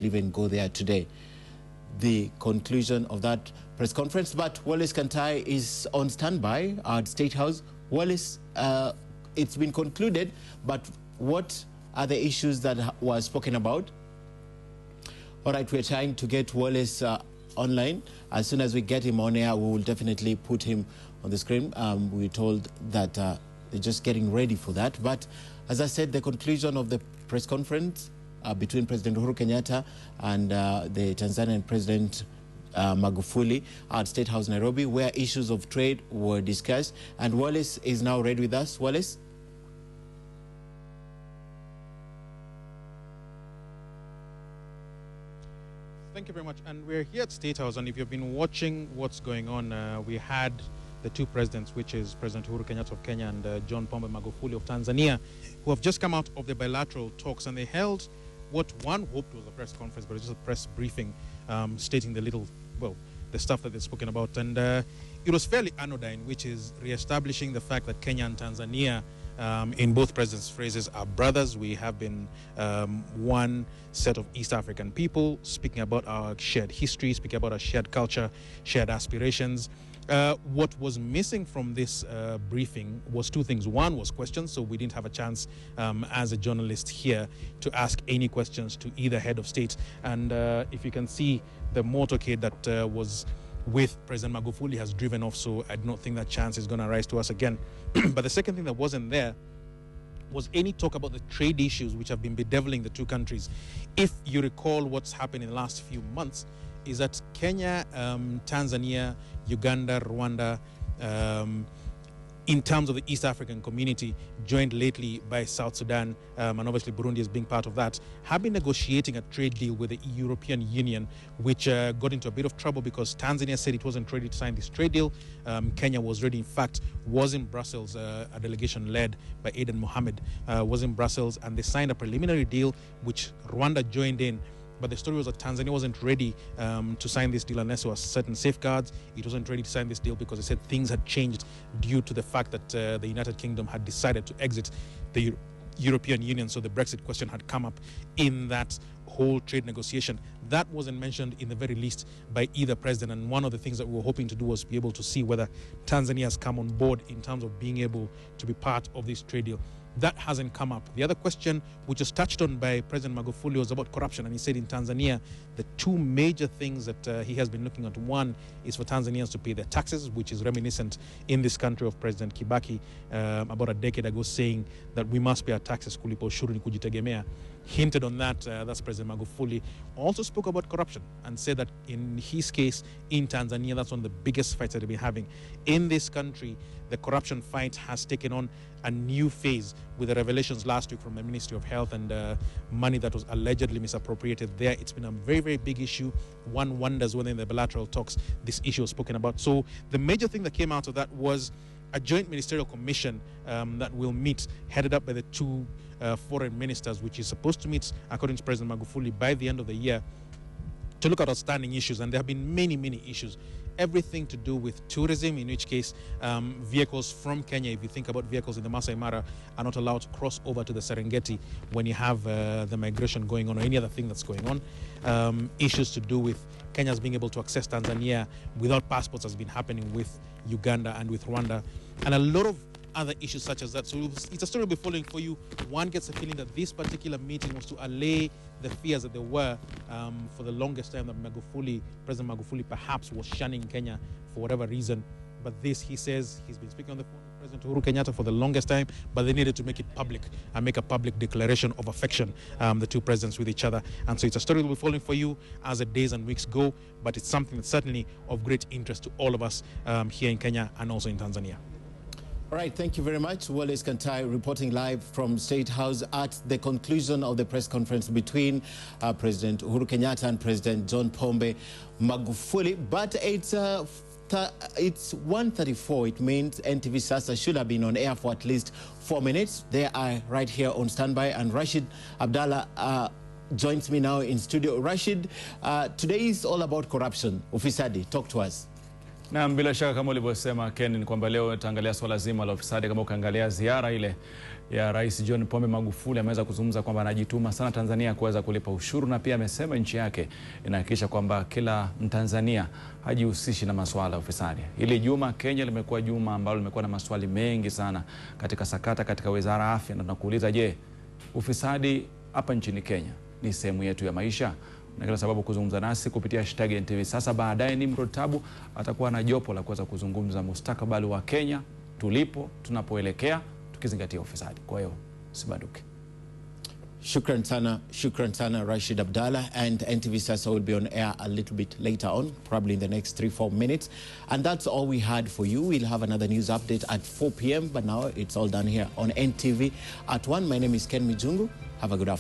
even go there today. The conclusion of that press conference. But Wallace Kantai is on standby at State House. Wallace, it's been concluded, but what are the issues that were spoken about? All right, we're trying to get Wallace online. As soon as we get him on air, we will definitely put him on the screen. We're told that they're just getting ready for that. But as I said, the conclusion of the press conference between President Uhuru Kenyatta and the Tanzanian President Magufuli at State House Nairobi, where issues of trade were discussed. And Wallace is now ready with us. Wallace? Thank you very much. And we're here at State House, and if you've been watching what's going on, we had the two presidents, which is President Uhuru Kenyatta of Kenya and John Pombe Magufuli of Tanzania, who have just come out of the bilateral talks, and they held what one hoped was a press conference, but it's just a press briefing stating the stuff that they've spoken about. And it was fairly anodyne, which is reestablishing the fact that Kenya and Tanzania, in both presidents' phrases, are brothers. We have been one set of East African people, speaking about our shared history, speaking about our shared culture, shared aspirations. What was missing from this briefing was two things. One was questions, so we didn't have a chance as a journalist here to ask any questions to either head of state. And if you can see, the motorcade that was with President Magufuli has driven off, so I don't think that chance is going to rise to us again. But the second thing that wasn't there was any talk about the trade issues which have been bedeviling the two countries. If you recall what's happened in the last few months, is that Kenya, Tanzania, Uganda, Rwanda, in terms of the East African community, joined lately by South Sudan, and obviously Burundi is being part of that, have been negotiating a trade deal with the European Union, which got into a bit of trouble because Tanzania said it wasn't ready to sign this trade deal. Kenya was ready, in fact, was in Brussels, a delegation led by Aden Mohammed, was in Brussels, and they signed a preliminary deal, which Rwanda joined in. But the story was that Tanzania wasn't ready to sign this deal unless there were certain safeguards. It wasn't ready to sign this deal because they said things had changed due to the fact that the United Kingdom had decided to exit the European Union. So the Brexit question had come up in that whole trade negotiation. That wasn't mentioned in the very least by either president. And one of the things that we were hoping to do was be able to see whether Tanzania has come on board in terms of being able to be part of this trade deal. That hasn't come up. The other question, which was touched on by President Magufuli, was about corruption. And he said in Tanzania, the two major things that he has been looking at, one is for Tanzanians to pay their taxes, which is reminiscent in this country of President Kibaki about a decade ago, saying that we must pay our taxes, kulipa ushuru ni kujitegemea. Hinted on that, that's President Magufuli. Also spoke about corruption and said that in his case, in Tanzania, that's one of the biggest fights that they've been having. In this country, the corruption fight has taken on a new phase with the revelations last week from the Ministry of Health and money that was allegedly misappropriated there. It's been a very, very big issue. One wonders whether in the bilateral talks this issue was spoken about. So the major thing that came out of that was a joint ministerial commission that will meet, headed up by the two foreign ministers, which is supposed to meet, according to President Magufuli, by the end of the year, to look at outstanding issues. And there have been many, many issues. Everything to do with tourism, in which case vehicles from Kenya, if you think about vehicles in the Masai Mara, are not allowed to cross over to the Serengeti when you have the migration going on or any other thing that's going on. Issues to do with Kenya's being able to access Tanzania without passports has been happening with Uganda and with Rwanda, and a lot of other issues such as that. So it's a story we'll be following for you. One gets a feeling that this particular meeting was to allay the fears that there were for the longest time that President Magufuli perhaps was shunning Kenya for whatever reason. But this, he says, he's been speaking on the phone with President Uhuru Kenyatta for the longest time, but they needed to make it public and make a public declaration of affection, the two presidents with each other. And so it's a story we'll be following for you as the days and weeks go, but it's something that's certainly of great interest to all of us here in Kenya and also in Tanzania. All right, thank you very much. Wallace Kantai reporting live from State House at the conclusion of the press conference between President Uhuru Kenyatta and President John Pombe Magufuli. But it's 1:34. It means NTV Sasa should have been on air for at least 4 minutes. They are right here on standby, and Rashid Abdallah joins me now in studio. Rashid, today is all about corruption. Ufisadi, talk to us. Na bila shaka kama ulivyosema Ken, ni kwamba leo tutaangalia swala zima la ufisadi. Kama ukaangalia ziara ile ya Rais John Pombe Magufuli, ameweza kuzungumza kwamba anajituma sana Tanzania kuweza kulipa ushuru, na pia amesema nchi yake inahakikisha kwamba kila Mtanzania hajihusishi na masuala ya ufisadi. Hili juma Kenya limekuwa juma ambalo limekuwa na maswali mengi sana katika sakata katika Wizara ya Afya, na tunakuuliza, je, ufisadi hapa nchini Kenya ni sehemu yetu ya maisha? Na kila sababu kuzungumza nasi kupitia hashtag NTV. Sasa baadaye ni Mrotabu atakuwa na jopo la kuweza kuzungumza mustakabali wa Kenya, tulipo, tunapoelekea, tukizingatia ufisadi. Kwa hiyo usibanduke. Shukran sana Rashid Abdallah, and NTV Sasa will be on air a little bit later on, probably in the next 3-4 minutes. And that's all we had for you. We'll have another news update at 4 p.m. But now it's all done here on NTV at 1. My name is Ken Mijungu. Have a good afternoon.